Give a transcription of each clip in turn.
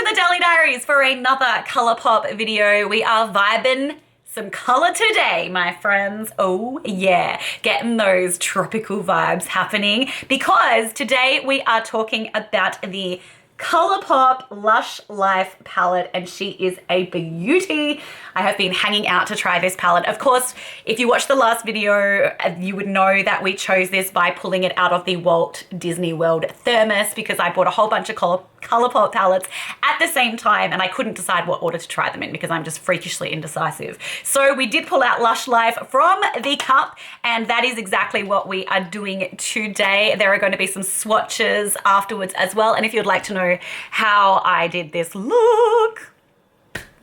to the Daily Diaries for another Colourpop video. We are vibing some colour today, my friends. Oh yeah, getting those tropical vibes happening because today we are talking about the Colourpop Lush Life Palette, and she is a beauty. I have been hanging out to try this palette. Of course, if you watched the last video, you would know that we chose this by pulling it out of the Walt Disney World thermos because I bought a whole bunch of Colourpop palettes at the same time and I couldn't decide what order to try them in because I'm just freakishly indecisive. So we did pull out Lush Life from the cup, and that is exactly what we are doing today. There are going to be some swatches afterwards as well, and if you'd like to know how I did this look,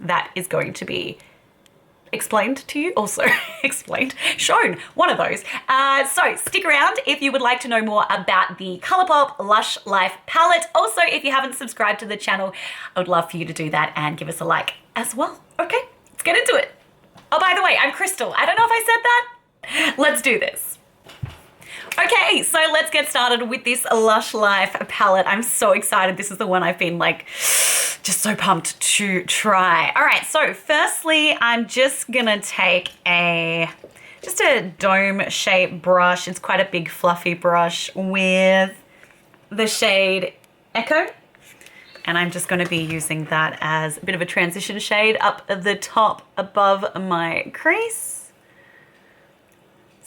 that is going to be explained to you, also shown, one of those. So stick around if you would like to know more about the Colourpop Lush Life Palette. Also, if you haven't subscribed to the channel, I would love for you to do that and give us a like as well. Okay, let's get into it. Oh, by the way, I'm Kristel. I don't know if I said that. Let's do this. Okay, so let's get started with this Lush Life palette. I'm so excited. This is the one I've been like, just so pumped to try. All right, so firstly, I'm just gonna take just a dome shaped brush. It's quite a big fluffy brush with the shade Echo. And I'm just gonna be using that as a bit of a transition shade up at the top above my crease.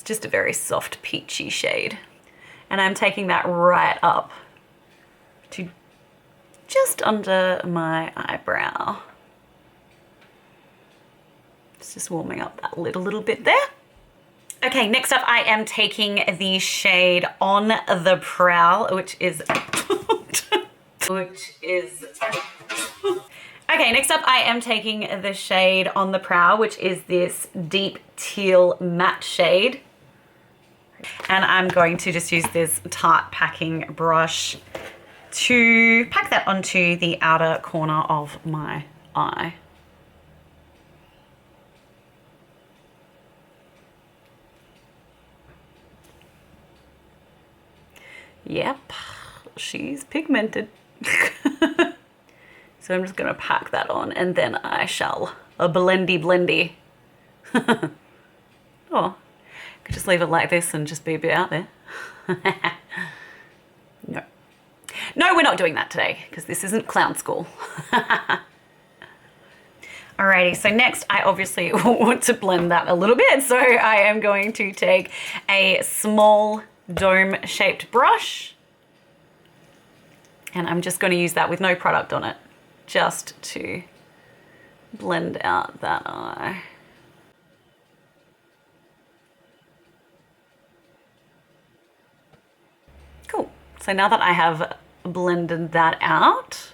Just a very soft peachy shade. And I'm taking that right up to just under my eyebrow. It's just warming up that little bit there. Okay, next up I am taking the shade On the Prowl, which is, okay, next up I am taking the shade On the Prowl, which is this deep teal matte shade. And I'm going to just use this Tarte packing brush to pack that onto the outer corner of my eye. Yep, she's pigmented. So I'm just gonna pack that on and then I shall blendy. Oh. Could just leave it like this and just be a bit out there. No, we're not doing that today because this isn't clown school. Alrighty, so next I obviously want to blend that a little bit. So I am going to take a small dome shaped brush and I'm just going to use that with no product on it just to blend out that eye. So now that I have blended that out,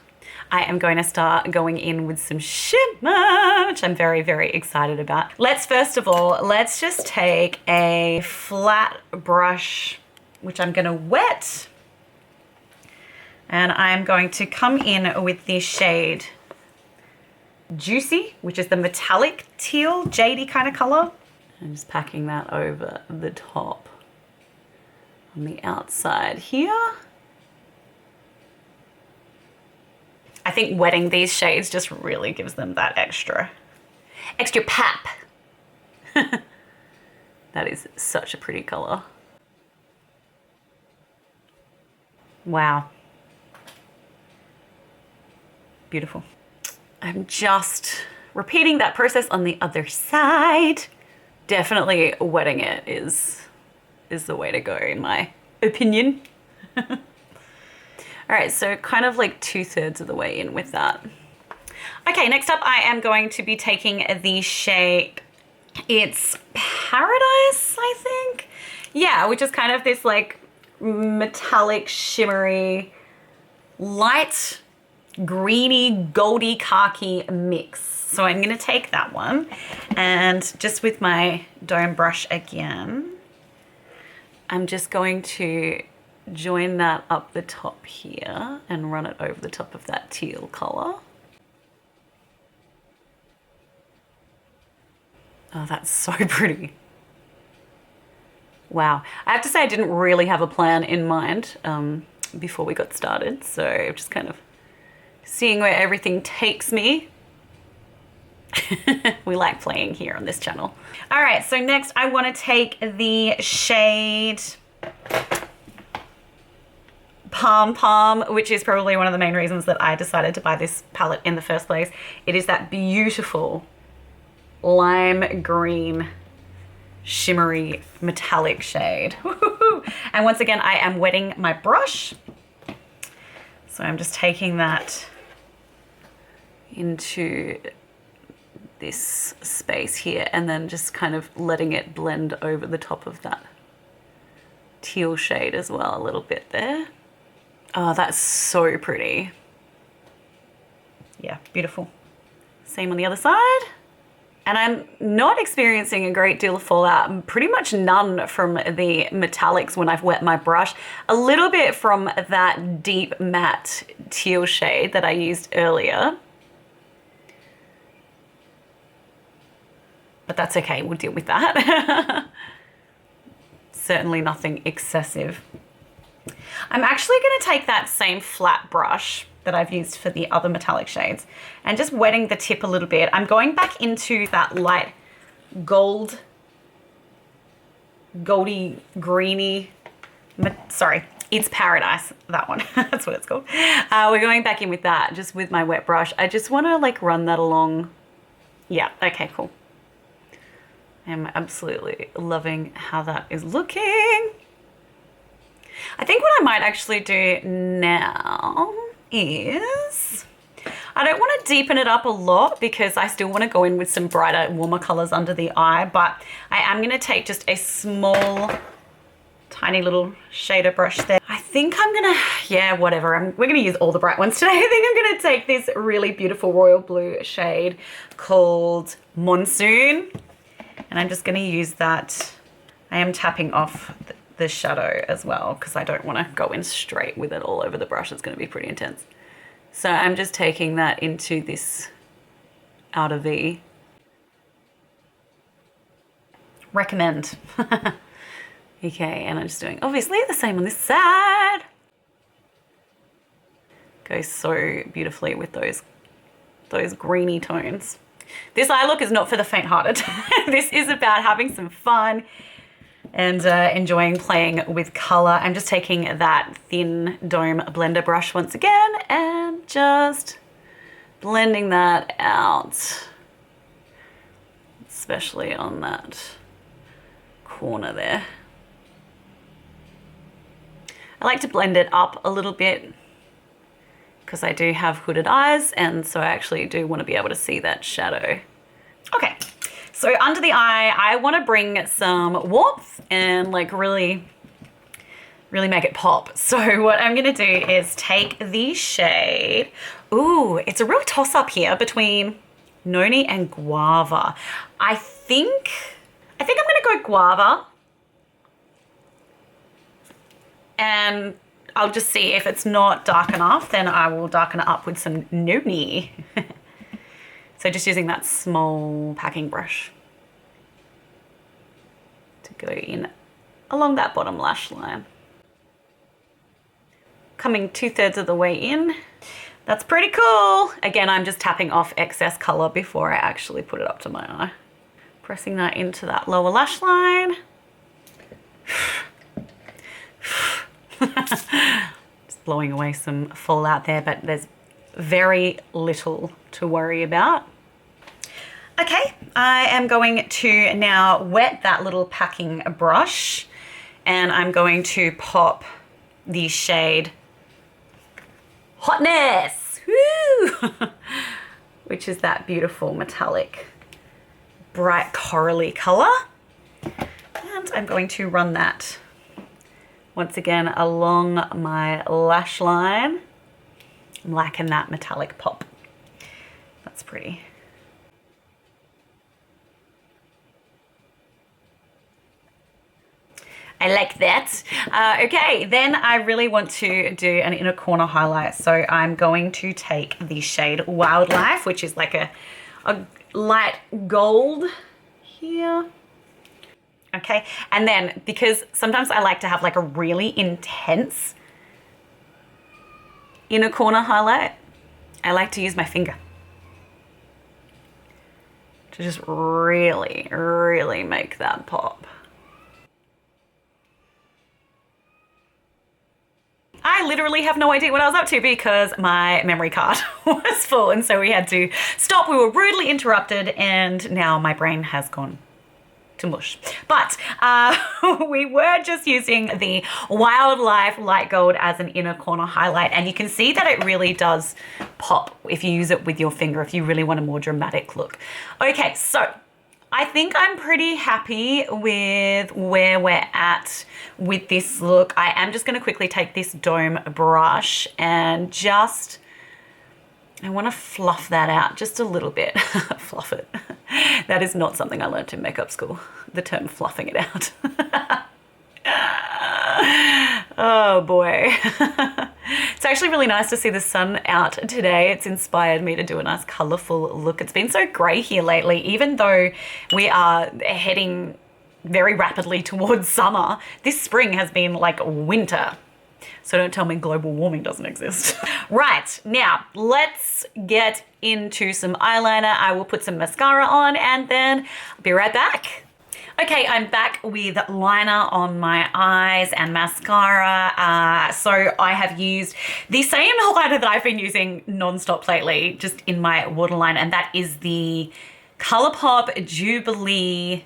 I am going to start going in with some shimmer, which I'm very excited about. First of all, let's just take a flat brush, which I'm gonna wet. And I'm going to come in with the shade Juicy, which is the metallic teal, jadey kind of color. I'm just packing that over the top. On the outside here. I think wetting these shades just really gives them that extra pap. That is such a pretty color. Wow. Beautiful. I'm just repeating that process on the other side. Definitely wetting it is the way to go in my opinion. All right, so kind of like 2/3 of the way in with that. Okay, next up I am going to be taking the shade, it's Paradise, I think? Yeah, which is kind of this like metallic, shimmery, light, greeny, goldy, khaki mix. So I'm gonna take that one and just with my dome brush again, I'm just going to join that up the top here and run it over the top of that teal color. Oh, that's so pretty. Wow. I have to say I didn't really have a plan in mind before we got started, so I've just kind of seeing where everything takes me. We like playing here on this channel. All right, so next I want to take the shade Palm Palm, which is probably one of the main reasons that I decided to buy this palette in the first place. It is that beautiful lime green shimmery metallic shade. And once again, I am wetting my brush. So I'm just taking that into this space here and then just kind of letting it blend over the top of that teal shade as well a little bit there. Oh, that's so pretty. Yeah, beautiful. Same on the other side. And I'm not experiencing a great deal of fallout, pretty much none from the metallics when I've wet my brush. A little bit from that deep matte teal shade that I used earlier. But that's okay, we'll deal with that. Certainly nothing excessive. I'm actually gonna take that same flat brush that I've used for the other metallic shades and just wetting the tip a little bit. I'm going back into that light goldy greeny, sorry, it's Paradise, that one. That's what it's called. We're going back in with that just with my wet brush. I just want to like run that along. Yeah, okay, cool. I'm absolutely loving how that is looking. I think what I might actually do now is, I don't want to deepen it up a lot because I still want to go in with some brighter, warmer colors under the eye, but I am going to take just a small, tiny little shader brush there. I think I'm going to, yeah, whatever. We're going to use all the bright ones today. I think I'm going to take this really beautiful royal blue shade called Monsoon. And I'm just going to use that. I am tapping off the shadow as well because I don't want to go in straight with it all over the brush. It's going to be pretty intense. So I'm just taking that into this outer V. Recommend. Okay, and I'm just doing obviously the same on this side. Goes so beautifully with those greeny tones. This eye look is not for the faint-hearted. This is about having some fun and enjoying playing with color. I'm just taking that thin dome blender brush once again and just blending that out, especially on that corner there. I like to blend it up a little bit because I do have hooded eyes, and so I actually do want to be able to see that shadow. Okay, so under the eye, I want to bring some warmth and like really make it pop. So what I'm gonna do is take the shade, ooh, it's a real toss up here between Noni and Guava. I think I'm gonna go Guava, and I'll just see if it's not dark enough, then I will darken it up with some Noni. So just using that small packing brush to go in along that bottom lash line. Coming 2/3 of the way in. That's pretty cool. Again, I'm just tapping off excess color before I actually put it up to my eye. Pressing that into that lower lash line. Just blowing away some fallout there, but there's very little to worry about. Okay, I am going to now wet that little packing brush, and I'm going to pop the shade Hotness, woo! Which is that beautiful metallic, bright corally color. And I'm going to run that once again along my lash line. I'm liking that metallic pop. That's pretty. I like that. Okay, then I really want to do an inner corner highlight. So I'm going to take the shade Wildlife, which is like a light gold here. Okay, and then because sometimes I like to have like a really intense inner corner highlight, I like to use my finger to just really, really make that pop. I literally have no idea what I was up to because my memory card was full, and so we had to stop. We were rudely interrupted, and now my brain has gone to mush. But we were just using the Wildlife Light Gold as an inner corner highlight, and you can see that it really does pop if you use it with your finger, if you really want a more dramatic look. Okay, so I think I'm pretty happy with where we're at with this look. I am just going to quickly take this dome brush and I want to fluff that out just a little bit. Fluff it. That is not something I learned in makeup school, the term fluffing it out. Oh boy. It's actually really nice to see the sun out today. It's inspired me to do a nice colourful look. It's been so grey here lately, even though we are heading very rapidly towards summer. This spring has been like winter. So don't tell me global warming doesn't exist. Right, now let's get into some eyeliner. I will put some mascara on and then I'll be right back. Okay, I'm back with liner on my eyes and mascara. So I have used the same liner that I've been using non-stop lately, just in my waterline, and that is the Colourpop Jubilee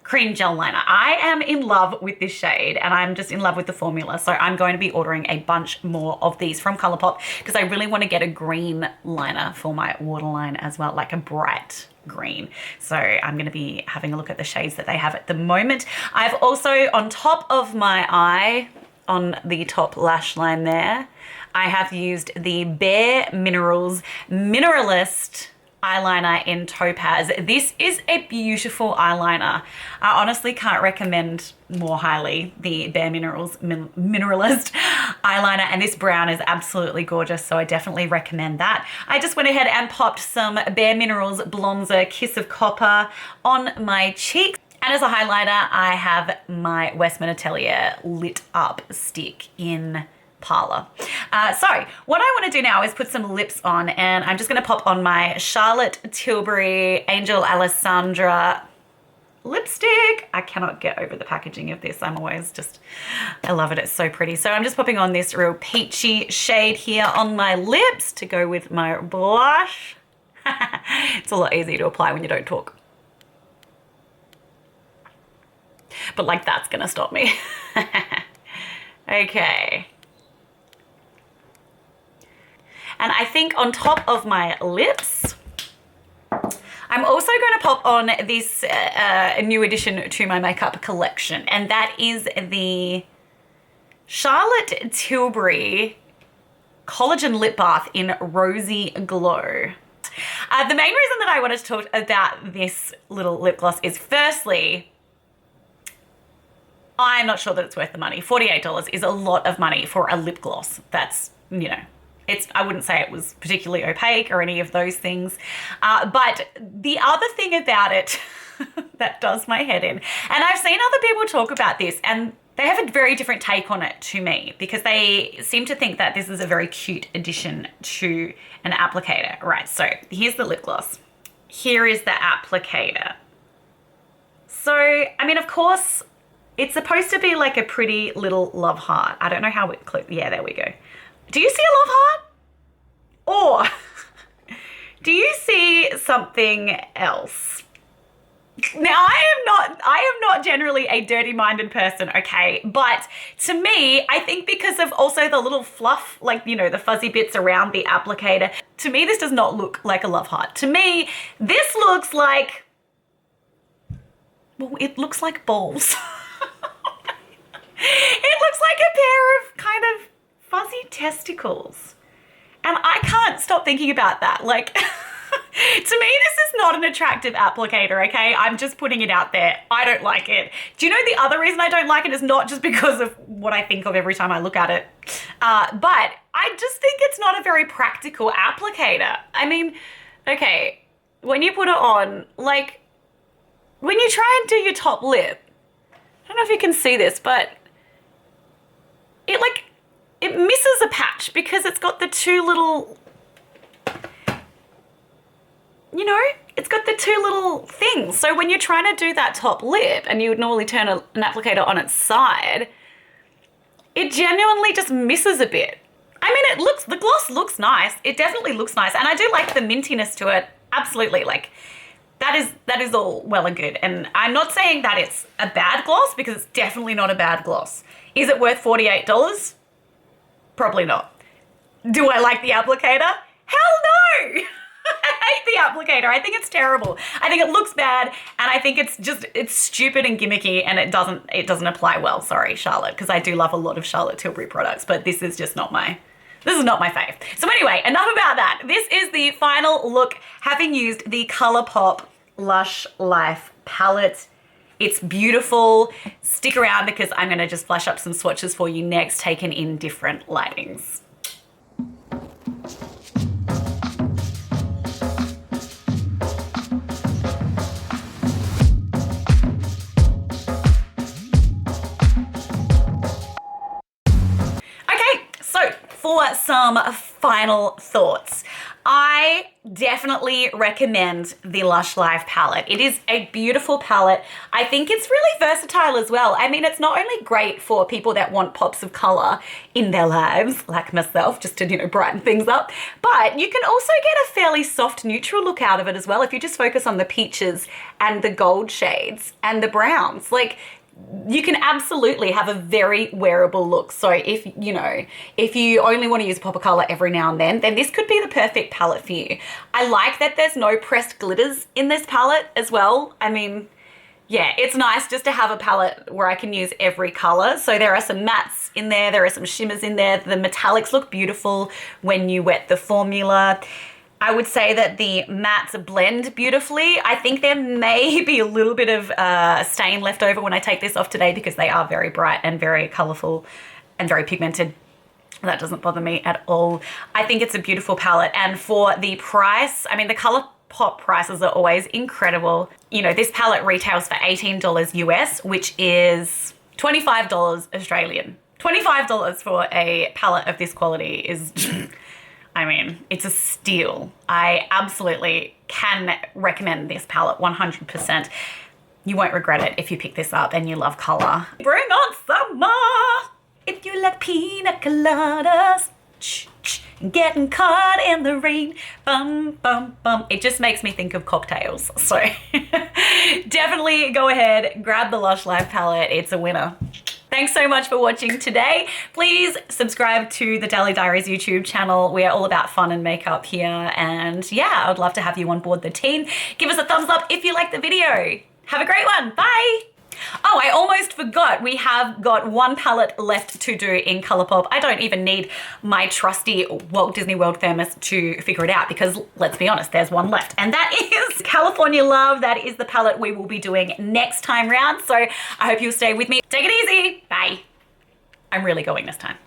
Cream Gel Liner. I am in love with this shade, and I'm just in love with the formula. So I'm going to be ordering a bunch more of these from Colourpop because I really want to get a green liner for my waterline as well, like a bright green. So I'm going to be having a look at the shades that they have at the moment. I've also, on top of my eye, on the top lash line there, I have used the Bare Minerals Mineralist eyeliner in Topaz. This is a beautiful eyeliner. I honestly can't recommend more highly the Bare Minerals Mineralist eyeliner, and this brown is absolutely gorgeous, so I definitely recommend that. I just went ahead and popped some Bare Minerals Blonzer Kiss of Copper on my cheeks. And as a highlighter, I have my Westman Atelier Lit Up stick in Parla. So what I want to do now is put some lips on, and I'm just going to pop on my Charlotte Tilbury Angel Alessandra lipstick. I cannot get over the packaging of this. I love it. It's so pretty. So I'm just popping on this real peachy shade here on my lips to go with my blush. It's a lot easier to apply when you don't talk. But like that's going to stop me. Okay. And I think on top of my lips, I'm also going to pop on this new addition to my makeup collection, and that is the Charlotte Tilbury Collagen Lip Bath in Rosy Glow. The main reason that I wanted to talk about this little lip gloss is, firstly, I'm not sure that it's worth the money. $48 is a lot of money for a lip gloss. That's, you know, I wouldn't say it was particularly opaque or any of those things. But the other thing about it that does my head in, and I've seen other people talk about this, and they have a very different take on it to me, because they seem to think that this is a very cute addition to an applicator. Right, so here's the lip gloss. Here is the applicator. So, I mean, of course, it's supposed to be like a pretty little love heart. I don't know how it clicked. Yeah, there we go. Do you see a love heart? Or do you see something else? Now, I am not generally a dirty-minded person, okay? But to me, I think because of also the little fluff, like, you know, the fuzzy bits around the applicator, to me, this does not look like a love heart. To me, this looks like, well, it looks like balls. It looks like a pair of kind of fuzzy testicles. And I can't stop thinking about that. Like, to me, this is not an attractive applicator, okay? I'm just putting it out there. I don't like it. Do you know the other reason I don't like it is not just because of what I think of every time I look at it, but I just think it's not a very practical applicator. I mean, okay, when you put it on, like, when you try and do your top lip, I don't know if you can see this, but it misses a patch because it's got the two little you know, it's got the two little things. So when you're trying to do that top lip and you would normally turn an applicator on its side, it genuinely just misses a bit. I mean, the gloss looks nice. It definitely looks nice. And I do like the mintiness to it. Absolutely. Like, that is all well and good. And I'm not saying that it's a bad gloss, because it's definitely not a bad gloss. Is it worth $48? Probably not. Do I like the applicator? Hell no! I hate the applicator. I think it's terrible. I think it looks bad, and I think it's stupid and gimmicky, and it doesn't apply well. Sorry, Charlotte, because I do love a lot of Charlotte Tilbury products, but this is just not my fave. So anyway, enough about that. This is the final look, having used the Colourpop Lush Life Palette. It's beautiful. Stick around, because I'm gonna just flash up some swatches for you next, taken in different lightings. For some final thoughts, I definitely recommend the Lush Life palette. It is a beautiful palette. I think it's really versatile as well. I mean, it's not only great for people that want pops of color in their lives, like myself, just to, you know, brighten things up, but you can also get a fairly soft neutral look out of it as well if you just focus on the peaches and the gold shades and the browns. Like, you can absolutely have a very wearable look. So if you only want to use a pop of color every now and then this could be the perfect palette for you. I like that there's no pressed glitters in this palette as well. I mean, yeah, it's nice just to have a palette where I can use every color. So there are some mattes in there are some shimmers in there. The metallics look beautiful when you wet the formula. I would say that the mattes blend beautifully. I think there may be a little bit of stain left over when I take this off today, because they are very bright and very colorful and very pigmented. That doesn't bother me at all. I think it's a beautiful palette. And for the price, I mean, the Colourpop prices are always incredible. You know, this palette retails for $18 US, which is $25 Australian. $25 for a palette of this quality is... I mean, it's a steal. I absolutely can recommend this palette 100%. You won't regret it if you pick this up and you love color. Bring on summer! If you like pina coladas, getting caught in the rain, bum, bum, bum. It just makes me think of cocktails. So definitely go ahead, grab the Lush Life palette. It's a winner. Thanks so much for watching today. Please subscribe to the Daily Diaries YouTube channel. We are all about fun and makeup here. And yeah, I would love to have you on board the team. Give us a thumbs up if you liked the video. Have a great one. Bye. Oh, I almost forgot. We have got one palette left to do in Colourpop. I don't even need my trusty Walt Disney World thermos to figure it out, because let's be honest, there's one left. And that is California Love. That is the palette we will be doing next time round. So I hope you'll stay with me. Take it easy. Bye. I'm really going this time.